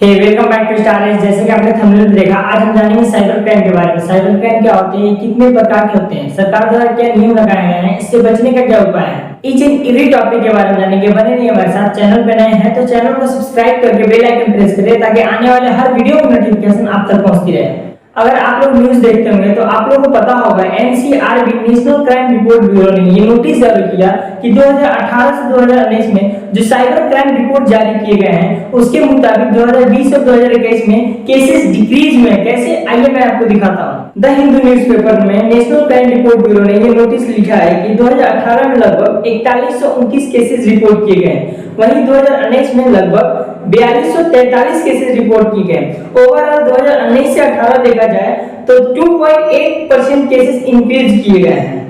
Hey welcome back to star age. जैसे कि आपने थंबनेल में देखा, आज हम जानेंगे साइबर क्राइम के बारे में। साइबर क्राइम क्या होते हैं, कितने प्रकार के होते हैं, सरकार द्वारा क्या नियम लगाए गए हैं, इससे बचने का क्या उपाय है, ईच एंड एवरी टॉपिक के बारे में जानेंगे। बने रहिए हमारे साथ। चैनल पे नए हैं तो चैनल को सब्सक्राइब करके बेल आइकन प्रेस करें ताकि आने वाले हर वीडियो की नोटिफिकेशन आप तक पहुंचती रहे। अगर आप लोग न्यूज़ देखते होंगे तो आप लोगों को पता होगा NCRB national crime report bureau ने ये नोटिस जारी किया कि 2018 से 2019 में जो साइबर क्राइम रिपोर्ट जारी किए गए हैं उसके मुताबिक 2020 और 2021 में केसेस डिक्रीज हुए। कैसे, आइए मैं आपको दिखाता हूं। द हिंदू न्यूज़पेपर में नेशनल क्राइम रिपोर्ट ब्यूरो ने ये नोटिस लिखा है कि 2018 में लगभग 4129 केसेस रिपोर्ट किए गए, वहीं 2019 में लगभग 4243 केसेस रिपोर्ट की गए। ओवरऑल 2019 से 18 देखा जाए तो 2.8% केसेस इंक्रीज किए गए हैं।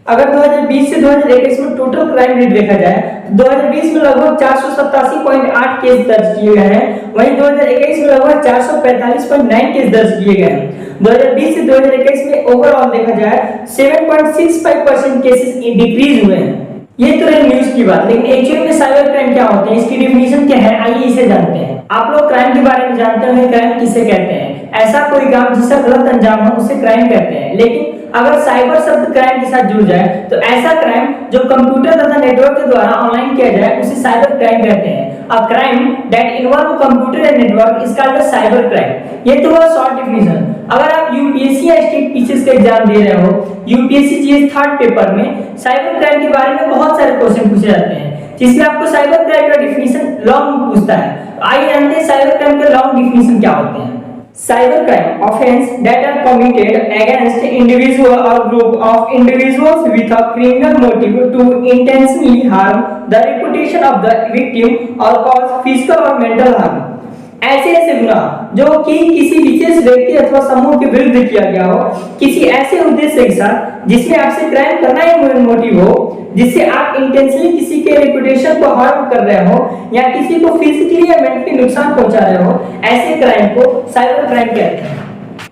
अगर 2020 से 2021 में टोटल क्राइम रेट देखा जाए, 2020 में लगभग 487.8 केस दर्ज किए गए हैं, वहीं 2021 में लगभग 445.9 केस दर्ज किए गए हैं। 2020 से 2021 में ओवरऑल देखा जाए 7.65% केसेस डिक्रीज हुए हैं। ये तो रही न्यूज़ की बात, लेकिन एक्चुअली में साइबर क्राइम क्या होते हैं, इसकी डेफिनेशन क्या है, आइए इसे जानते हैं। आप लोग क्राइम के बारे में जानते होंगे, क्राइम किसे कहते हैं। ऐसा कोई काम जिसका गलत अंजाम हो उसे क्राइम कहते हैं। लेकिन अगर साइबर शब्द क्राइम के साथ जुड़ जाए तो ऐसा क्राइम जो कंप्यूटर तथा नेटवर्क के द्वारा ऑनलाइन किया जाए उसे साइबर क्राइम कहते हैं। A crime that involve computer and network is called cyber crime. ये तो हुआ शॉर्ट डेफिनेशन। अगर आप यूपीएससी या स्टेट पीसीएस का एग्जाम दे रहे हो, यूपीएससी जीएस थर्ड पेपर में साइबर क्राइम के बारे में बहुत सारे क्वेश्चन पूछे जाते हैं जिसमें आपको साइबर क्राइम का डेफिनेशन लॉन्ग पूछता है। आइए जानते हैं साइबर क्राइम के लॉन्ग डेफिनेशन क्या होते हैं। Cyber crime offense that are committed against individual or group of individuals with a criminal motive to intentionally harm the reputation of the victim or cause physical or mental harm। ऐसे गुनाह जो कि किसी विशेष व्यक्ति अथवा समूह के विरुद्ध किया गया हो किसी ऐसे उद्देश्य के साथ जिसमें आपसे क्राइम करना ही मोटिव हो, जिससे आप इंटेंशनली किसी के रेपुटेशन को हार्म कर रहे हो या किसी को फिजिकली या मेंटली नुकसान पहुंचा रहे हो, ऐसे क्राइम को साइबर क्राइम कहते हैं।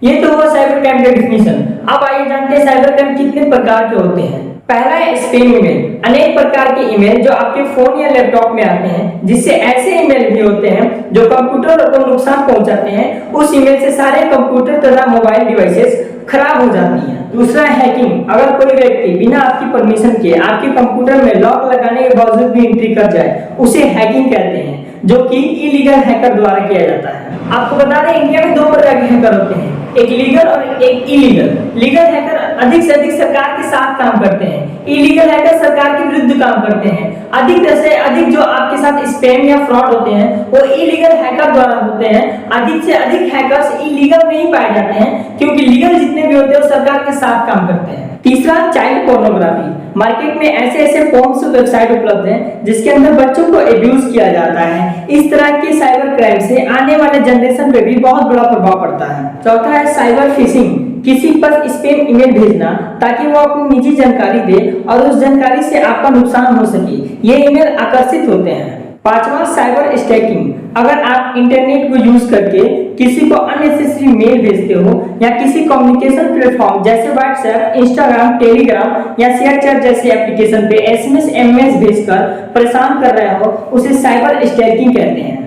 ये तो हुआ साइबर क्राइम का डेफिनेशन। अब आइए जानते हैं साइबर क्राइम कितने प्रकार के होते हैं। पहला है स्पैम ईमेल। अनेक प्रकार के ईमेल जो आपके फोन या लैपटॉप में आते हैं, जिससे ऐसे ईमेल भी होते हैं जो कंप्यूटर को नुकसान पहुंचाते हैं। उस ईमेल से सारे कंप्यूटर तथा मोबाइल डिवाइसेस खराब हो जाती हैं। दूसरा है हैकिंग। अगर कोई व्यक्ति बिना आपकी परमिशन के आपके कंप्यूटर में लॉक लगाने के बावजूद भी एंट्री कर जाए, उसे हैकिंग कहते हैं, जो कि इलीगल हैकर द्वारा किया जाता है। आपको बता दें, इंडिया में दो प्रकार के हैकर होते हैं, एक लीगल और एक इलीगल। लीगल हैकर अधिक से अधिक सरकार के साथ काम करते हैं, इलीगल हैकर सरकार के विरुद्ध काम करते हैं। अधिक से अधिक जो आपके साथ स्पैम या फ्रॉड होते हैं वो इलीगल हैकर द्वारा होते हैं। अधिक से अधिक हैकर्स इलीगल नहीं पाए जाते हैं, क्योंकि लीगल जितने भी होते हैं वो सरकार के साथ काम करते हैं। तीसरा, चाइल्ड पोर्नोग्राफी। मार्केट में ऐसे पोर्न वेबसाइट उपलब्ध हैं जिसके अंदर बच्चों को एब्यूज किया जाता है। इस तरह के साइबर क्राइम से आने वाले जनरेशन पे भी बहुत बड़ा प्रभाव पड़ता है। चौथा है साइबर फिशिंग। किसी पर स्पैम ईमेल भेजना ताकि वो अपनी निजी जानकारी दे और उस जानकारी से आपका नुकसान हो सके, ये ईमेल आकर्षित होते हैं। पांचवा, साइबर स्टैकिंग। अगर आप इंटरनेट को यूज करके किसी को अननेसेसरी मेल भेजते हो या किसी कम्युनिकेशन प्लेटफॉर्म जैसे व्हाट्सएप, इंस्टाग्राम, टेलीग्राम या शेयर चैट जैसे एप्लीकेशन पे एसएमएस, एमएस भेजकर परेशान कर रहे हो, उसे साइबर स्टैकिंग कहते हैं।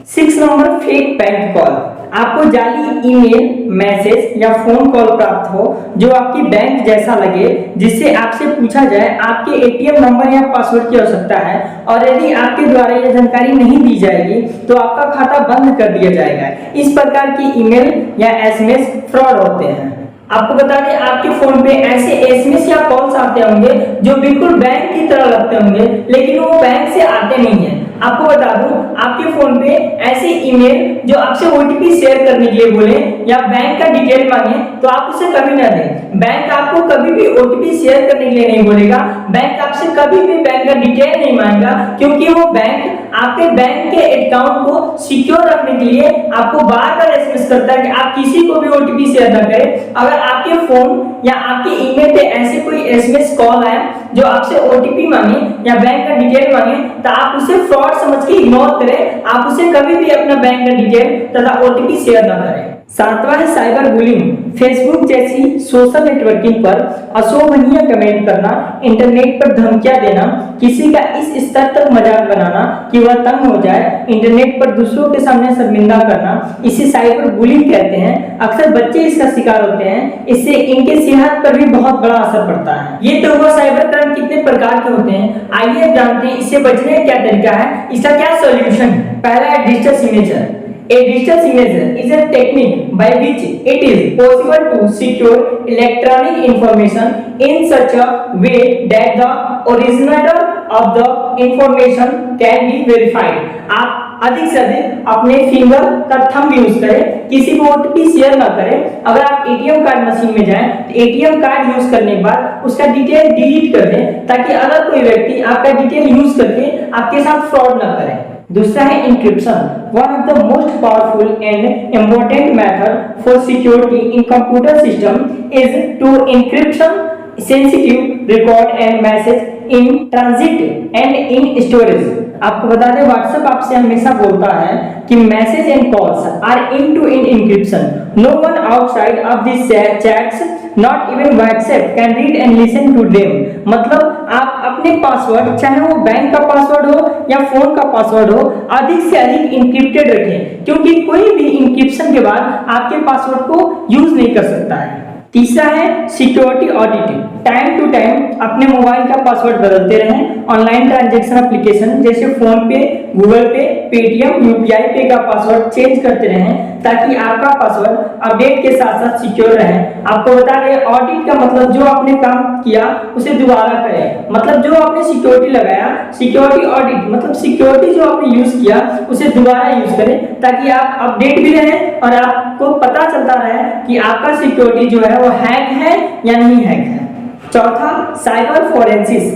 6 नंबर, फेक बैंक कॉल। आपको जाली ईमेल, मैसेज या फोन कॉल प्राप्त हो जो आपकी बैंक जैसा लगे, जिससे आपसे पूछा जाए आपके एटीएम नंबर या पासवर्ड की आवश्यकता है, और यदि आपके द्वारा यह जानकारी नहीं दी जाएगी तो आपका खाता बंद कर दिया जाएगा। इस प्रकार की ईमेल या एसएमएस फ्रॉड होते हैं। आपको बता दें, आपके फोन पे ऐसे एसएमएस या कॉल्स आते होंगे जो बिल्कुल बैंक की तरह लगते होंगे, लेकिन वो बैंक से आते नहीं है। आपको बता दूं, आपके फोन पे ऐसे ईमेल जो आपसे ओटीपी शेयर करने के लिए बोले या बैंक का डिटेल मांगे तो आप उसे कभी ना दें। बैंक आपको कभी भी ओटीपी शेयर करने के लिए नहीं बोलेगा, बैंक आपसे कभी भी बैंक का डिटेल नहीं मांगेगा, क्योंकि वो बैंक आपके बैंक के अकाउंट को सिक्योर रखने के लिए आपको बार-बार एसएमएस करता है कि आप किसी को भी ओटीपी शेयर ना करें। अगर आपके फोन या आपके ईमेल पे ऐसे कोई एसएमएस कॉल आए जो आपसे ओटीपी मांगे या बैंक का डिटेल मांगे तो आप उसे फ्रॉड समझ के इग्नोर करें। आप उसे कभी भी अपना बैंक का डिटेल तथा ओटीपी शेयर ना करें। सातवां है साइबर बुलिंग। फेसबुक जैसी सोशल नेटवर्किंग पर अशोभनीय कमेंट करना, इंटरनेट पर धमकियां देना, किसी का इस स्तर तक मजाक बनाना कि वह तंग हो जाए, इंटरनेट पर दूसरों के सामने शर्मिंदा करना, इसे साइबर बुलिंग कहते हैं। अक्सर बच्चे इसका शिकार होते हैं, इससे इनके सेहत पर भी बहुत बड़ा असर पड़ता है। ये तो हुआ साइबर क्राइम कितने प्रकार के होते हैं। आइए अब जानते हैं इससे बचने का क्या तरीका है, इसका क्या सॉल्यूशन है। पहला है digital signature. A digital signature is a technique by which it is possible to secure electronic information in such a way that the originator of the information can be verified. आप अधिक से अधिक अपने finger का thumb use करें, किसी को OTP share ना करें। अगर आप एटीएम कार्ड मशीन में जाएं तो एटीएम कार्ड यूज करने के बाद उसका डिटेल डिलीट कर दें, ताकि अगर कोई व्यक्ति आपका डिटेल यूज करके आपके साथ फ्रॉड ना करे। दूसरा है encryption. One of the most powerful and important method for security in computer system is to encryption sensitive record and message in transit and in storage. आपको बता दें व्हाट्सएप आपसे हमेशा बोलता है कि message and calls are end to end encryption. No one outside of this chats, not even WhatsApp, can read and listen to them. मतलब आप अपने पासवर्ड, चाहे वो बैंक का पासवर्ड हो या फोन का पासवर्ड हो, अधिक से अधिक इंक्रिप्टेड रखें, क्योंकि कोई भी इंक्रिप्शन के बाद आपके पासवर्ड को यूज नहीं कर सकता है। तीसरा है security audit. Time to time अपने मोबाइल का पासवर्ड बदलते रहें। ऑनलाइन ट्रांजैक्शन एप्लीकेशन जैसे PhonePe, Google Pay, Paytm, UPI pay का पासवर्ड चेंज करते रहें, ताकि आपका पासवर्ड अपडेट के साथ साथ सिक्योर रहे। आपको बता दें ऑडिट का मतलब जो आपने काम किया उसे दोबारा करें। मतलब जो आपने सिक्योरिटी लगाया, सिक्योरिटी ऑडिट मतलब सिक्योरिटी जो आपने यूज किया उसे दोबारा यूज करें, ताकि आप अपडेट भी रहें और आपको पता चलता रहे कि आपका सिक्योरिटी जो है वो हैक है या नहीं हैक है। चौथा साइबर फोरेंसिस।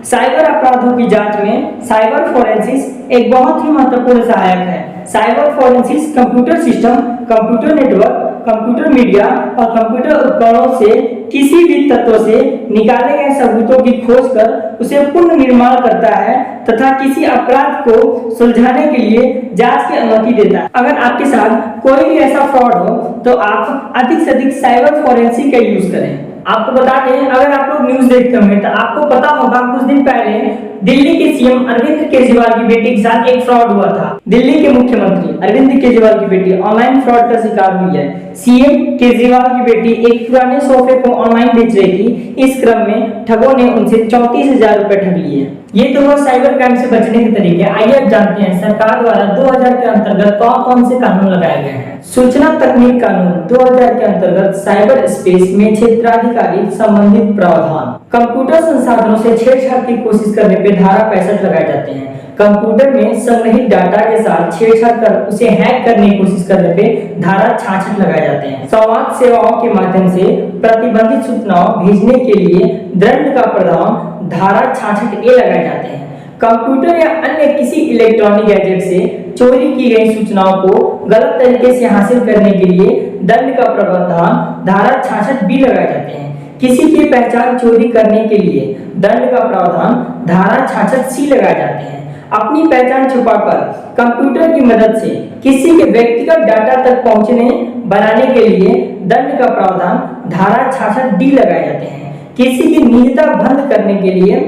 साइबर अपराधों की जांच में साइबर फोरेंसिस एक बहुत ही महत्वपूर्ण सहायक है। Cyber forensics computer system, computer network, computer media और कंप्यूटर उपकरणों से किसी भी तत्व से निकाले गए सबूतों की खोज कर उसे पुनर्निर्माण करता है तथा किसी अपराध को सुलझाने के लिए जांच की अनुमति देता है। अगर आपके साथ कोई भी ऐसा फ्रॉड हो तो आप अधिक से अधिक साइबर फोरेंसिक का यूज करें। आपको बता दें, अगर आप लोग न्यूज देखते होंगे तो आपको पता होगा कुछ दिन पहले दिल्ली के सीएम अरविंद केजरीवाल की बेटी के साथ एक फ्रॉड हुआ था। दिल्ली के मुख्यमंत्री अरविंद केजरीवाल की बेटी ऑनलाइन फ्रॉड का शिकार हुई है। सीएम केजरीवाल की बेटी एक पुराने सोफे को ऑनलाइन बेच रही थी। इस क्रम में ठगों ने उनसे 34,000 रुपए ठग लिए। ये तो हुआ साइबर क्राइम से बचने के तरीके। आइए अब जानते हैं सरकार द्वारा 2000 के अंतर्गत कौन कौन से कानून लगाए गए हैं। सूचना तकनीक कानून 2000 के अंतर्गत साइबर स्पेस में क्षेत्राधिकारी संबंधित प्रावधान। कंप्यूटर संसाधनों से छेड़छाड़ की कोशिश करने पे धारा 65 लगाए जाते हैं। कंप्यूटर में संग्रहित डाटा के साथ छेड़छाड़ कर उसे हैक करने की कोशिश करने पे धारा 66 लगाए जाते हैं। संवाद सेवाओं के माध्यम से प्रतिबंधित सूचनाओं भेजने के लिए दंड का प्रावधान धारा 66A लगाए जाते हैं। कंप्यूटर या अन्य किसी इलेक्ट्रॉनिक गैजेट से चोरी की गई सूचनाओं को गलत तरीके से हासिल करने के लिए दंड का प्रावधान धारा 66B लगाए जाते हैं। किसी की पहचान चोरी करने के लिए दंड का प्रावधान धारा 66C लगाए जाते हैं। अपनी पहचान छुपाकर कंप्यूटर की मदद से किसी के व्यक्तिगत डाटा तक पहुंचने बनाने के लिए दंड का प्रावधान धारा 66D लगाए जाते हैं। किसी की निजता भंग करने के लिए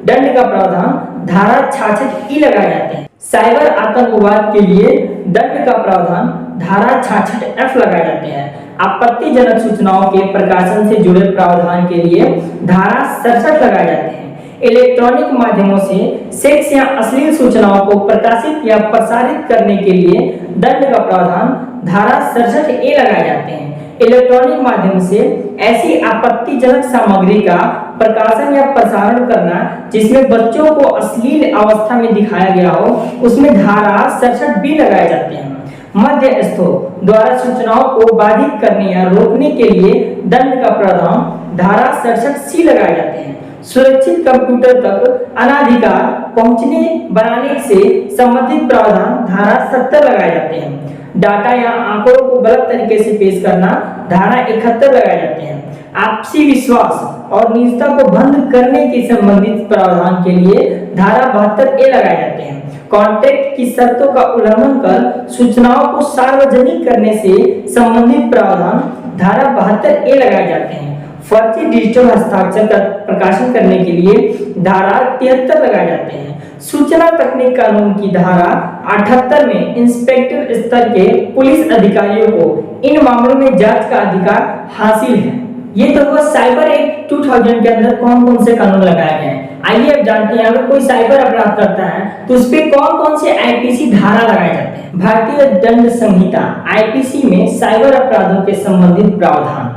दंड का प्रावधान धारा 66E लगाए जाते हैं। साइबर आतंकवाद के लिए दंड का प्रावधान धारा 66F लगाए जाते हैं। आपत्तिजनक सूचनाओं के प्रकाशन से जुड़े प्रावधान के लिए धारा 67 लगाए जाते हैं। इलेक्ट्रॉनिक माध्यमों से सेक्स या अश्लील सूचनाओं को प्रकाशित या प्रसारित करने के लिए दंड का प्रावधान धारा 67A लगाए जाते हैं। इलेक्ट्रॉनिक माध्यम से ऐसी आपत्तिजनक सामग्री का प्रकाशन या प्रसारण करना जिसमें बच्चों को अश्लील अवस्था में दिखाया गया हो, उसमें धारा 67B लगाए जाते हैं। मध्यस्थों द्वारा सूचनाओं को बाधित करने या रोकने के लिए दंड का प्रावधान धारा 67C लगाए जाते हैं। सुरक्षित कंप्यूटर तक अनाधिकार पहुंचने बनाने से संबंधित प्रावधान धारा 70 लगाए जाते हैं। डाटा या आंकड़ों को गलत तरीके से पेश करना धारा 71 लगाए जाते हैं। आपसी विश्वास और निजता को भंग करने के संबंधित प्रावधान के लिए धारा 72A लगाए जाते हैं। कॉन्ट्रैक्ट की शर्तों का उल्लंघन कर सूचनाओं को सार्वजनिक करने से संबंधित प्रावधान धारा 72A लगाए जाते हैं। फर्जी डिजिटल हस्ताक्षर का प्रकाशन करने के लिए धारा 73 लगाए जाते हैं। सूचना तकनीक कानून की धारा 78 में इंस्पेक्टर स्तर के पुलिस अधिकारियों को इन मामलों में जांच का अधिकार हासिल है। ये तो हुआ साइबर एक्ट 2000 के अंदर कौन कौन से कानून लगाए गए हैं। आइए अब जानते हैं अगर कोई साइबर अपराध करता है तो उस पे कौन कौन से आईपीसी धारा लगाए जाते हैं। भारतीय दंड संहिता आईपीसी में साइबर अपराधों के संबंधित प्रावधान।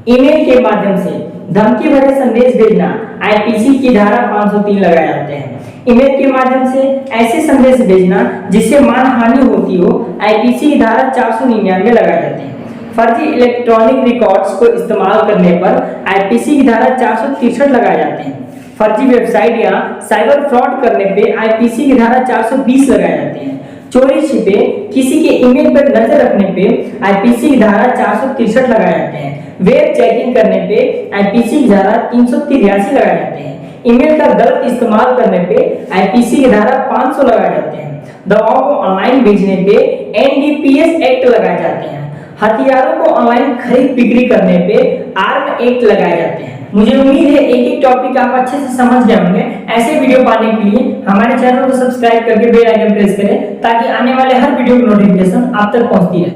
ईमेल के माध्यम से धमकी भरे संदेश भेजना आईपीसी की धारा 503 लगाए जाते हैं। ईमेल के माध्यम से ऐसे संदेश भेजना जिससे मानहानि होती हो आईपीसी की धारा 499 लगाए जाते हैं। फर्जी इलेक्ट्रॉनिक रिकॉर्ड्स को इस्तेमाल करने पर आईपीसी की धारा 463 लगाए जाते हैं। फर्जी वेबसाइट या साइबर फ्रॉड करने पे आईपीसी की धारा 420 लगाए जाते हैं। चोरी छिपे किसी के ईमेल पर नजर रखने पे आईपीसी की धारा 463 लगाए जाते हैं। वेब चेकिंग करने पे आईपीसी की धारा 383 लगाए जाते हैं। ईमेल का गलत इस्तेमाल करने पे आईपीसी की धारा 500 लगाए जाते हैं। दवाओं को ऑनलाइन बेचने पे एनडीपीएस एक्ट लगाए जाते हैं। हथियारों को ऑनलाइन खरीद बिक्री करने पे आर्म एक्ट लगाए जाते हैं। मुझे उम्मीद है एक एक टॉपिक आप अच्छे से समझ गए होंगे। ऐसे वीडियो पाने के लिए हमारे चैनल को सब्सक्राइब करके बेल आइकन प्रेस करें ताकि आने वाले हर वीडियो की नोटिफिकेशन आप तक पहुंचती रहे।